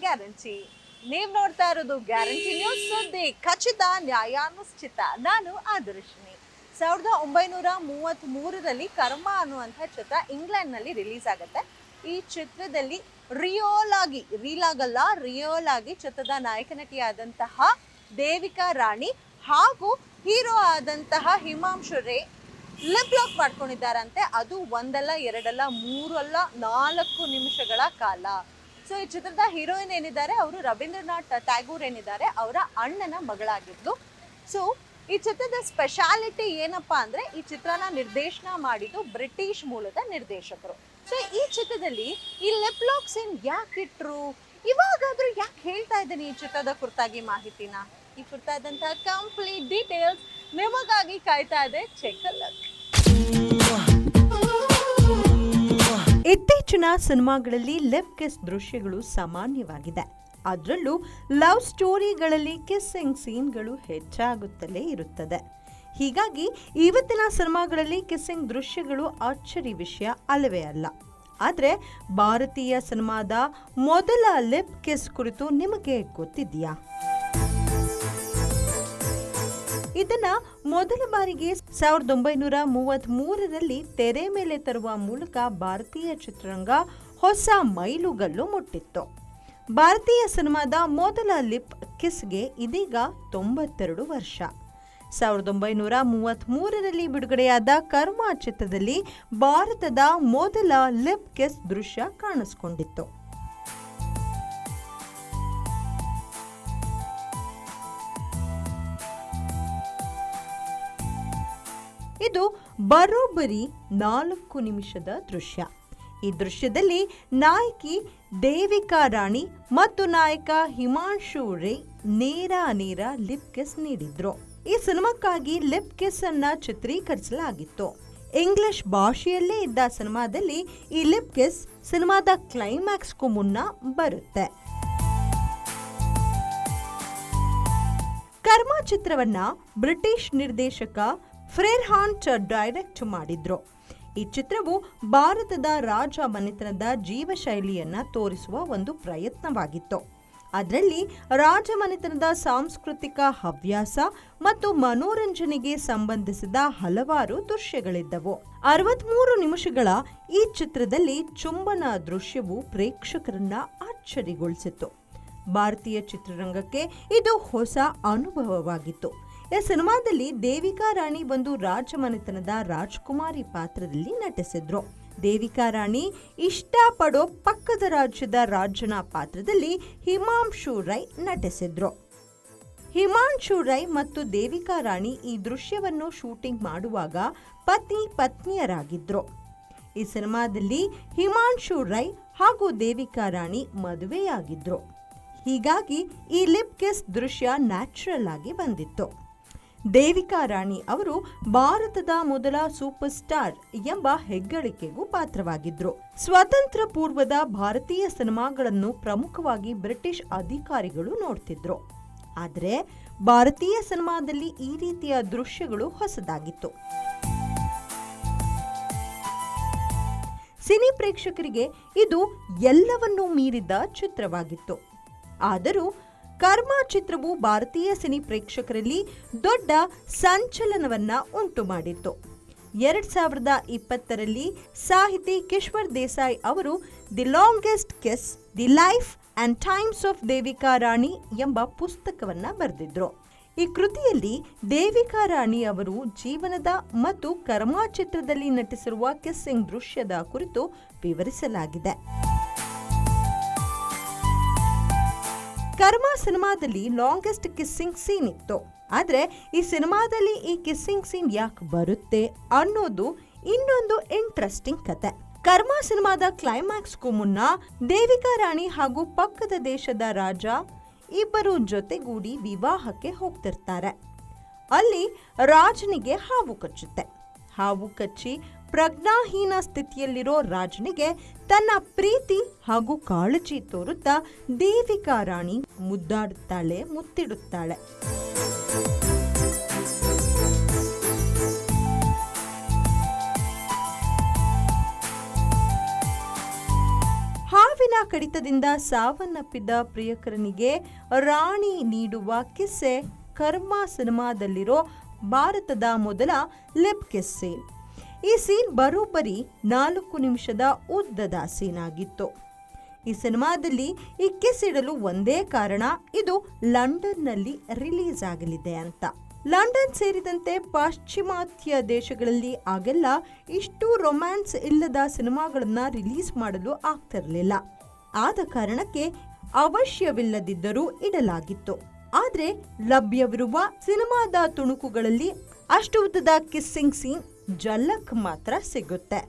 Guarantee. ನೀವ್ ನೋಡ್ತಾ ಇರೋದು ಗ್ಯಾರಂಟಿ ನ್ಯೂಸ್, ಸುದ್ದಿ ಖಚಿತ, ನ್ಯಾಯಾನುಷ್ಠಿತ. ನಾನು ಆದರ್ಶಿನಿ. 1933ರಲ್ಲಿ ಕರ್ಮ ಅನ್ನುವಂಥ ಚಿತ್ರ ಇಂಗ್ಲೆಂಡ್ ನಲ್ಲಿ ರಿಲೀಸ್ ಆಗುತ್ತೆ. ಈ ಚಿತ್ರದಲ್ಲಿ ರಿಯಲ್ ಆಗಿ ಚಿತ್ರದ ನಾಯಕ ನಟಿಯಾದಂತಹ ದೇವಿಕಾ ರಾಣಿ ಹಾಗೂ ಹೀರೋ ಆದಂತಹ ಹಿಮಾಂಶು ರೇ ಲಿಪ್ ಲಾಕ್ ಮಾಡ್ಕೊಂಡಿದ್ದಾರಂತೆ. ಅದು ಒಂದಲ್ಲ ಎರಡಲ್ಲ ಮೂರಲ್ಲ 4 ನಿಮಿಷಗಳ ಕಾಲ. ಸೊ ಈ ಚಿತ್ರದ ಹೀರೋಯಿನ್ ಏನಿದ್ದಾರೆ ಅವರು ರವೀಂದ್ರನಾಥ್ ಟ್ಯಾಗೂರ್ ಏನಿದ್ದಾರೆ ಅವರ ಅಣ್ಣನ ಮಗಳಾಗಿದ್ಲು. ಸೊ ಈ ಚಿತ್ರದ ಸ್ಪೆಷಾಲಿಟಿ ಏನಪ್ಪಾ ಅಂದ್ರೆ ಈ ಚಿತ್ರನ ನಿರ್ದೇಶನ ಮಾಡಿದ್ದು ಬ್ರಿಟಿಷ್ ಮೂಲದ ನಿರ್ದೇಶಕರು. ಸೊ ಈ ಚಿತ್ರದಲ್ಲಿ ಈ ಲಿಪ್ ಲಾಕ್ ಸೀನ್ ಯಾಕೆ ಇಟ್ರು, ಇವಾಗಾದ್ರೂ ಯಾಕೆ ಹೇಳ್ತಾ ಇದ್ದೀನಿ ಈ ಚಿತ್ರದ ಕುರಿತಾಗಿ ಮಾಹಿತಿನ. ಈ ಕುರಿತಾದಂತಹ ಕಂಪ್ಲೀಟ್ ಡೀಟೇಲ್ಸ್ ನಿಮಗಾಗಿ ಕಾಯ್ತಾ ಇದೆ. Check a look. ಇತ್ತೀಚಿನ ಸಿನಿಮಾಗಳಲ್ಲಿ ಲಿಪ್ ಕಿಸ್ ದೃಶ್ಯಗಳು ಸಾಮಾನ್ಯವಾಗಿದೆ. ಅದರಲ್ಲೂ ಲವ್ ಸ್ಟೋರಿಗಳಲ್ಲಿ ಕಿಸ್ಸಿಂಗ್ ಸೀನ್ಗಳು ಹೆಚ್ಚಾಗುತ್ತಲೇ ಇರುತ್ತದೆ. ಹೀಗಾಗಿ ಇವತ್ತಿನ ಸಿನಿಮಾಗಳಲ್ಲಿ ಕಿಸ್ಸಿಂಗ್ ದೃಶ್ಯಗಳು ಅಚ್ಚರಿ ವಿಷಯ ಅಲ್ಲವೇ ಅಲ್ಲ. ಆದರೆ ಭಾರತೀಯ ಸಿನಿಮಾದ ಮೊದಲ ಲಿಪ್ ಕಿಸ್ ಕುರಿತು ನಿಮಗೆ ಗೊತ್ತಿದೆಯಾ? ಇದನ್ನ ಮೊದಲ ಬಾರಿಗೆ 1933ರಲ್ಲಿ ತೆರೆ ಮೇಲೆ ತರುವ ಮೂಲಕ ಭಾರತೀಯ ಚಿತ್ರರಂಗ ಹೊಸ ಮೈಲುಗಲ್ಲು ಮುಟ್ಟಿತ್ತು. ಭಾರತೀಯ ಸಿನಿಮಾದ ಮೊದಲ ಲಿಪ್ ಕಿಸ್ಗೆ ಇದೀಗ 92 ವರ್ಷ. 1933ರಲ್ಲಿ ಬಿಡುಗಡೆಯಾದ ಕರ್ಮ ಚಿತ್ರದಲ್ಲಿ ಭಾರತದ ಮೊದಲ ಲಿಪ್ ಕಿಸ್ ದೃಶ್ಯ ಕಾಣಿಸಿಕೊಂಡಿತ್ತು. ಇದು ಬರೋಬ್ಬರಿ 4 ನಿಮಿಷದ ದೃಶ್ಯ. ಈ ದೃಶ್ಯದಲ್ಲಿ ನಾಯಕಿ ದೇವಿಕಾ ರಾಣಿ ಮತ್ತು ನಾಯಕ ಹಿಮಾಂಶು ರೇ ನೇರ ಲಿಪ್ ಕಿಸ್ ನೀಡಿದ್ರು. ಈ ಸಿನಿಮಾಕ್ಕಾಗಿ ಲಿಪ್ ಕಿಸ್ ಅನ್ನ ಚಿತ್ರೀಕರಿಸಲಾಗಿತ್ತು. ಇಂಗ್ಲಿಷ್ ಭಾಷೆಯಲ್ಲೇ ಇದ್ದ ಸಿನಿಮಾದಲ್ಲಿ ಈ ಲಿಪ್ ಕಿಸ್ ಸಿನಿಮಾದ ಕ್ಲೈಮ್ಯಾಕ್ಸ್ಗೂ ಮುನ್ನ ಬರುತ್ತೆ. ಕರ್ಮ ಚಿತ್ರವನ್ನ ಬ್ರಿಟಿಷ್ ನಿರ್ದೇಶಕ ಫ್ರೇರ್ಹಾಂಟ್ ಡೈರೆಕ್ಟ್ ಮಾಡಿದ್ರು. ಈ ಚಿತ್ರವು ಭಾರತದ ರಾಜ ಮನೆತನದ ಜೀವಶೈಲಿಯನ್ನ ತೋರಿಸುವ ಒಂದು ಪ್ರಯತ್ನವಾಗಿತ್ತು. ಅದರಲ್ಲಿ ರಾಜಮನೆತನದ ಸಾಂಸ್ಕೃತಿಕ ಹವ್ಯಾಸ ಮತ್ತು ಮನೋರಂಜನೆಗೆ ಸಂಬಂಧಿಸಿದ ಹಲವಾರು ದೃಶ್ಯಗಳಿದ್ದವು. 63 ನಿಮಿಷಗಳ ಈ ಚಿತ್ರದಲ್ಲಿ ಚುಂಬನ ದೃಶ್ಯವು ಪ್ರೇಕ್ಷಕರನ್ನ ಆಶ್ಚರ್ಯಗೊಳಿಸಿತು. ಭಾರತೀಯ ಚಿತ್ರರಂಗಕ್ಕೆ ಇದು ಹೊಸ ಅನುಭವವಾಗಿತ್ತು. ಈ ಸಿನಿಮಾದಲ್ಲಿ ದೇವಿಕಾ ರಾಣಿ ಒಂದು ರಾಜಮನೆತನದ ರಾಜ್ಕುಮಾರಿ ಪಾತ್ರದಲ್ಲಿ ನಟಿಸಿದ್ರು. ದೇವಿಕಾ ರಾಣಿ ಇಷ್ಟಪಡೋ ಪಕ್ಕದ ರಾಜ್ಯದ ರಾಜನ ಪಾತ್ರದಲ್ಲಿ ಹಿಮಾಂಶು ರೈ ನಟಿಸಿದ್ರು. ಹಿಮಾಂಶು ರೈ ಮತ್ತು ದೇವಿಕಾ ರಾಣಿ ಈ ದೃಶ್ಯವನ್ನು ಶೂಟಿಂಗ್ ಮಾಡುವಾಗ ಪತ್ನಿಯರಾಗಿದ್ರು. ಈ ಸಿನಿಮಾದಲ್ಲಿ ಹಿಮಾಂಶು ರೈ ಹಾಗೂ ದೇವಿಕಾ ರಾಣಿ ಮದುವೆಯಾಗಿದ್ರು. ಹೀಗಾಗಿ ಈ ಲಿಪ್ ಕಿಸ್ ದೃಶ್ಯ ನ್ಯಾಚುರಲ್ ಆಗಿ ಬಂದಿತ್ತು. ದೇವಿಕಾ ರಾಣಿ ಅವರು ಭಾರತದ ಮೊದಲ ಸೂಪರ್ ಸ್ಟಾರ್ ಎಂಬ ಹೆಗ್ಗಳಿಕೆಗೂ ಪಾತ್ರವಾಗಿದ್ರು. ಸ್ವತಂತ್ರ ಪೂರ್ವದ ಭಾರತೀಯ ಸಿನಿಮಾಗಳನ್ನು ಪ್ರಮುಖವಾಗಿ ಬ್ರಿಟಿಷ್ ಅಧಿಕಾರಿಗಳು ನೋಡ್ತಿದ್ರು. ಆದರೆ ಭಾರತೀಯ ಸಿನಿಮಾದಲ್ಲಿ ಈ ರೀತಿಯ ದೃಶ್ಯಗಳು ಹೊಸದಾಗಿತ್ತು. ಸಿನಿ ಪ್ರೇಕ್ಷಕರಿಗೆ ಇದು ಎಲ್ಲವನ್ನೂ ಮೀರಿದ ಚಿತ್ರವಾಗಿತ್ತು. ಆದರೂ ಕರ್ಮ ಚಿತ್ರವು ಭಾರತೀಯ ಸಿನಿ ಪ್ರೇಕ್ಷಕರಲ್ಲಿ ದೊಡ್ಡ ಸಂಚಲನವನ್ನ ಉಂಟು ಮಾಡಿತ್ತು. 2020ರಲ್ಲಿ ಸಾಹಿತಿ ಕಿಶ್ವರ್ ದೇಸಾಯಿ ಅವರು the longest kiss, the life and times of Devika Rani ಎಂಬ ಪುಸ್ತಕವನ್ನ ಬರೆದಿದ್ರು. ಈ ಕೃತಿಯಲ್ಲಿ ದೇವಿಕಾ ರಾಣಿ ಅವರು ಜೀವನದ ಮತ್ತು ಕರ್ಮ ಚಿತ್ರದಲ್ಲಿ ನಟಿಸಿರುವ ಕಿಸ್ಸಿಂಗ್ ದೃಶ್ಯದ ಕುರಿತು ವಿವರಿಸಲಾಗಿದೆ. ಕರ್ಮ ಸಿನಿಮಾದಲ್ಲಿ ಲಾಂಗೆಸ್ಟ್ ಕಿಸ್ಸಿಂಗ್ ಸೀನ್ ಇತ್ತು. ಆದ್ರೆ ಈ ಸಿನಿಮಾದಲ್ಲಿ ಈ ಕಿಸ್ಸಿಂಗ್ ಸೀನ್ ಯಾಕೆ ಬರುತ್ತೆ ಅನ್ನೋದು ಇನ್ನೊಂದು ಇಂಟ್ರೆಸ್ಟಿಂಗ್ ಕತೆ. ಕರ್ಮ ಸಿನಿಮಾದ ಕ್ಲೈಮ್ಯಾಕ್ಸ್ಗೂ ಮುನ್ನ ದೇವಿಕಾ ರಾಣಿ ಹಾಗೂ ಪಕ್ಕದ ದೇಶದ ರಾಜ ಇಬ್ಬರು ಜೊತೆಗೂಡಿ ವಿವಾಹಕ್ಕೆ ಹೋಗ್ತಿರ್ತಾರೆ. ಅಲ್ಲಿ ರಾಜನಿಗೆ ಹಾವು ಕಚ್ಚುತ್ತೆ. ಹಾವು ಕಚ್ಚಿ ಪ್ರಜ್ಞಾಹೀನ ಸ್ಥಿತಿಯಲ್ಲಿರೋ ರಾಜನಿಗೆ ತನ್ನ ಪ್ರೀತಿ ಹಾಗೂ ಕಾಳಜಿ ತೋರುತ್ತಾ ದೇವಿಕಾ ರಾಣಿ ಮುದ್ದಾಡುತ್ತಾಳೆ, ಮುತ್ತಿಡುತ್ತಾಳೆ. ಹಾವಿನ ಕಡಿತದಿಂದ ಸಾವನ್ನಪ್ಪಿದ ಪ್ರಿಯಕರನಿಗೆ ರಾಣಿ ನೀಡುವ ಕಿಸ್ಸೆ ಕರ್ಮ ಸಿನಿಮಾದಲ್ಲಿರೋ ಭಾರತದ ಮೊದಲ ಲಿಪ್ ಕಿಸ್ ಸೀನ್. ಈ ಸೀನ್ ಬರೋಬ್ಬರಿ 4 ನಿಮಿಷದ ಉದ್ದದ ಸೀನ್ ಆಗಿತ್ತು. ಈ ಸಿನಿಮಾದಲ್ಲಿ ಈ ಕಿಸ್ ಇಡಲು ಒಂದೇ ಕಾರಣ, ಇದು ಲಂಡನ್ನಲ್ಲಿ ರಿಲೀಸ್ ಆಗಲಿದೆ ಅಂತ. ಲಂಡನ್ ಸೇರಿದಂತೆ ಪಾಶ್ಚಿಮಾತ್ಯ ದೇಶಗಳಲ್ಲಿ ಆಗೆಲ್ಲ ಇಷ್ಟು ರೊಮ್ಯಾನ್ಸ್ ಇಲ್ಲದ ಸಿನಿಮಾಗಳನ್ನ ರಿಲೀಸ್ ಮಾಡಲು ಆಗ್ತಿರಲಿಲ್ಲ. ಆದ ಕಾರಣಕ್ಕೆ ಅವಶ್ಯವಿಲ್ಲದಿದ್ದರೂ ಇಡಲಾಗಿತ್ತು. ಆದ್ರೆ ಲಭ್ಯವಿರುವ ಸಿನಿಮಾದ ತುಣುಕುಗಳಲ್ಲಿ ಅಷ್ಟು ಉದ್ದದ ಕಿಸ್ಸಿಂಗ್ ಸೀನ್ ಜಲಕ್ ಮಾತ್ರ ಸಿಗುತ್ತೆ.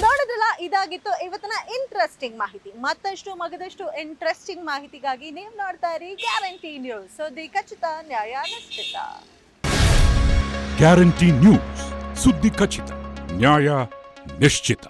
ನೋಡಿದ್ರಲ್ಲ, ಇದಾಗಿತ್ತು ಇವತ್ತಿನ ಇಂಟ್ರೆಸ್ಟಿಂಗ್ ಮಾಹಿತಿ. ಮತ್ತಷ್ಟು ಮಗದಷ್ಟು ಇಂಟ್ರೆಸ್ಟಿಂಗ್ ಮಾಹಿತಿಗಾಗಿ ನೀವು ನೋಡ್ತಾ ಇರಿ ಗ್ಯಾರಂಟಿ ನ್ಯೂಸ್. ಸುದ್ದಿ ಖಚಿತ, ನ್ಯಾಯ ನಿಶ್ಚಿತ. ಗ್ಯಾರಂಟಿ ನ್ಯೂಸ್, ಸುದ್ದಿ ಖಚಿತ, ನ್ಯಾಯ ನಿಶ್ಚಿತ.